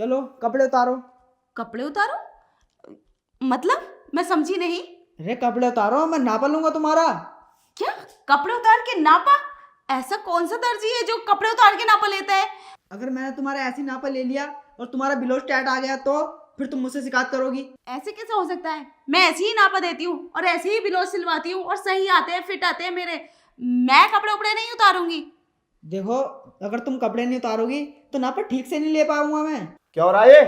चलो कपड़े उतारो। कपड़े उतारो? मतलब मैं समझी नहीं। अरे कपड़े उतारो, मैं नाप लूंगा तुम्हारा। क्या कपड़े उतार के नापा? ऐसा कौन सा दर्जी है जो कपड़े उतार के नापा लेता है? अगर मैंने तुम्हारा ऐसी नापा ले लिया और तुम्हारा बिलोज टाइट आ गया तो फिर तुम मुझसे शिकायत करोगी। ऐसे कैसे हो सकता है? मैं ऐसे ही नापा देती हूँ और ऐसे ही ब्लाउज सिलवाती हूँ और सही आते हैं, फिट आते हैं मेरे। मैं कपड़े उपड़े नहीं उतारूंगी। देखो, अगर तुम कपड़े नहीं उतारोगी तो नापा ठीक से नहीं ले पाऊंगा मैं। क्या हो रहा है ये?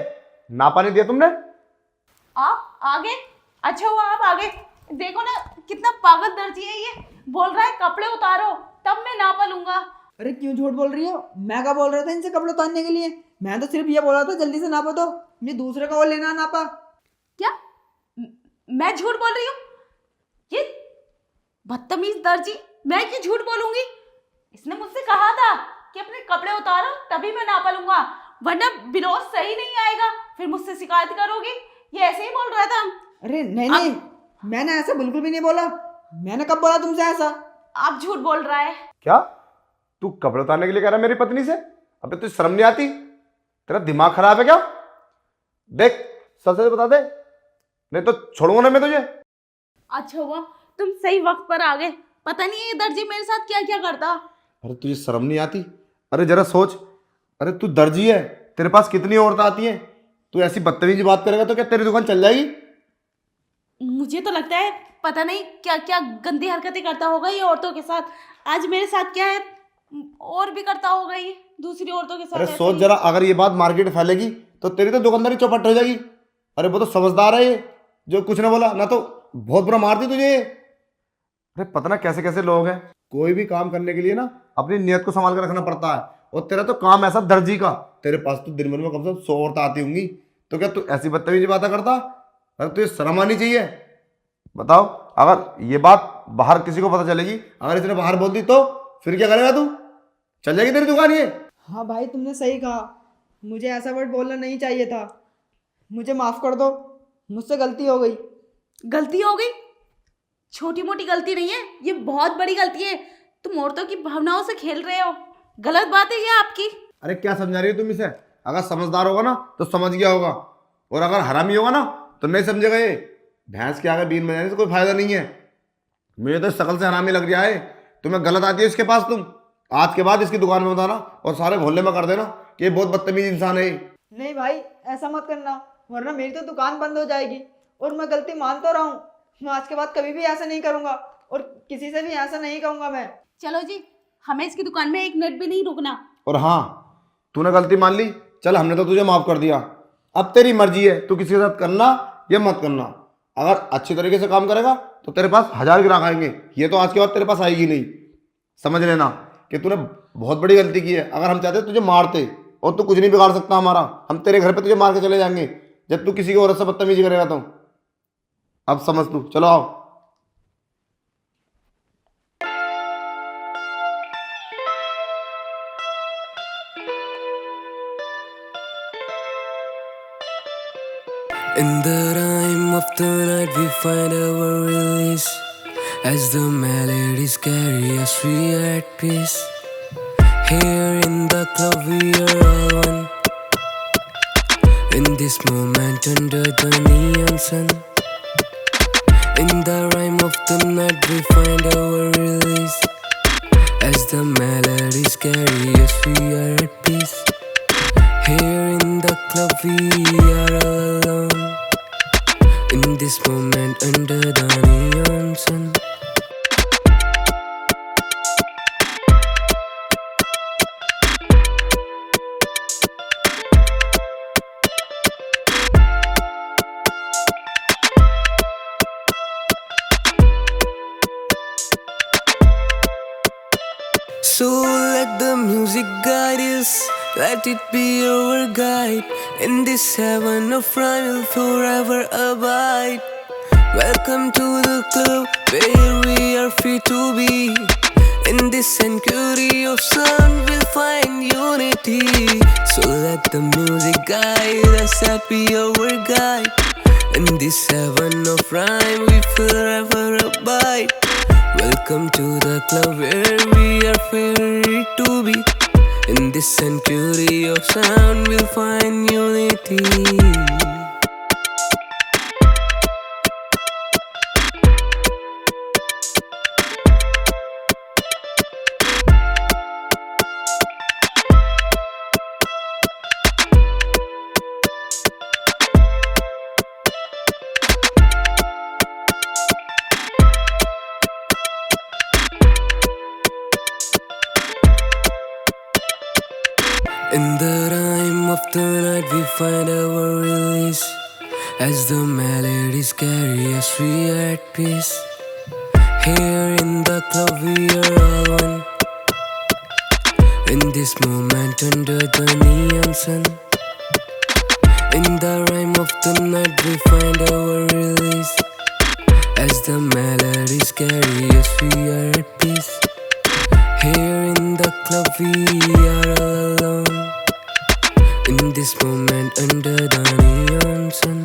नापा नहीं दिया तुमने? आप आगे? अच्छा हुआ आप आगे। देखो ना कितना पागल दर्जी है ये। बोल रहा है कपड़े उतारो तब मैं नापा लूंगा। अरे क्यों झूठ बोल रही हो? मैं क्या बोल रहा था इनसे कपड़े उतारने के लिए? मैं तो सिर्फ ये बोल रहा था जल्दी से नापो तो। ये दूसरे का और लेना नापा। क्या मैं झूठ बोल रही हूँ? ये बदतमीज दर्जी, मैं क्यों झूठ बोलूंगी? इसने मुझसे कहा था कि अपने कपड़े उतारो तभी मैं नापा लूंगा, वरना ब्लाउज सही नहीं आएगा, फिर मुझसे शिकायत करोगी। ये ऐसे ही बोल रहा था। अरे नहीं नहीं, मैंने ऐसा बिल्कुल भी नहीं बोला। मैंने कब बोला तुमसे ऐसा? आप झूठ बोल रहा है। क्या तू कपड़े उतारने के लिए कह रहा है मेरी पत्नी से? अबे तुझे शर्म नहीं आती? तेरा दिमाग खराब है क्या? देख सच सच बता दे, नहीं तो छोड़ूंगा ना मैं तुझे। अच्छा हुआ तुम सही वक्त पर आ गए। पता नहीं ये दर्जी मेरे साथ क्या क्या करता। अरे तुझे शर्म नहीं आती? अरे जरा सोच, अरे तू दर्जी है, तेरे पास कितनी औरतें आती हैं, तू ऐसी बदतमीजी बात करेगा तो क्या तेरी दुकान चल जाएगी? मुझे तो लगता है पता नहीं क्या क्या गंदी हरकतें करता होगा ये औरतों के साथ। आज मेरे साथ क्या है, और भी करता होगा ये दूसरी औरतों के साथ। अरे ऐसे सोच ही। जरा, अगर ये बात मार्केट में फैलेगी तो तेरी तो दुकानदारी चौपट हो जाएगी। अरे वो तो समझदार है ये, जो कुछ ना बोला ना तो बहुत बुरा मार दी तुझे ये। अरे पता ना कैसे कैसे लोग हैं। कोई भी काम करने के लिए ना अपनी नियत को संभाल कर रखना पड़ता है। और तेरा तो काम ऐसा दर्जी का, तेरे पास तो दिन भर में कम से कम 100 औरतें आती होंगी, तो क्या तू ऐसी बदतमीजी बातें करता? अरे तुझे शर्म आनी चाहिए। बताओ, अगर ये बात बाहर किसी को पता चलेगी, अगर इसने बाहर बोल दी तो फिर क्या करेगा तू? चल जाएगी तेरी दुकान ये? हाँ भाई, तुमने सही कहा। मुझे ऐसा वर्ड बोलना नहीं चाहिए था। मुझे माफ़ कर दो, मुझसे गलती हो गई। गलती हो गई? छोटी मोटी गलती नहीं है, ये बहुत बड़ी गलती है। तुम औरतों की भावनाओं से खेल रहे हो। गलत बात है ये आपकी। अरे क्या समझा रही हो तुम इसे? अगर समझदार होगा ना तो समझ गया होगा, और अगर हरामी होगा ना तो नहीं समझेगा ये। भैंस के आगे बीन बजाने से कोई फायदा नहीं है। मुझे तो शकल से हरामी लग रहा है। तुम्हें गलत आती है इसके पास, तुम आज के बाद इसकी दुकान में बताना और सारे मोहल्ले में कर देना कि ये बहुत बदतमीज इंसान है। नहीं भाई, ऐसा मत करना, वरना मेरी तो दुकान बंद हो जाएगी। और मैं गलती मान तो रहा हूँ, मैं आज के बाद कभी भी ऐसा नहीं करूँगा और किसी से भी ऐसा नहीं कहूँगा मैं। चलो जी, हमें इसकी दुकान में एक मिनट भी नहीं रुकना। और हाँ, तूने गलती मान ली, चल हमने तो तुझे माफ कर दिया। अब तेरी मर्जी है, तू किसी के साथ करना या मत करना। अगर अच्छी तरीके से काम करेगा तो तेरे पास 1000 ग्राहक आएंगे, ये तो आज के बाद तेरे पास आएगी नहीं। समझ लेना कि तूने बहुत बड़ी गलती की है। अगर हम चाहते तुझे मारते, और तू कुछ नहीं बिगाड़ सकता हमारा। हम तेरे घर पे तुझे मार के चले जाएंगे जब तू किसी की औरत से बदतमीजी करेगा तो। अब समझ तू, चलो आओ। In the rhyme of the night we find our release, as the melodies carry us we are at peace. Here in the club we are all one, in this moment under the neon sun. In the rhyme of the night we find our release, as the melodies carry us we are at peace. Here in the club we are all alone, in this moment under the neon sun. So let the music guide us, let it be our guide. In this heaven of rhyme we'll forever abide. Welcome to the club where we are free to be. In this sanctuary of sound we'll find unity. So let the music guide us, let be our guide. In this heaven of rhyme we forever abide. Welcome to the club where we are free to be. In this sanctuary of sound we'll find unity. sea. In the rhyme of the night we find our release. As the melodies carry us, we are at peace. Here in the club we are all one. In this moment under the neon sun. In the rhyme of the night we find our release. As the melodies carry us, we are at peace. Here in the club we are all alone. In this moment under the neon sun.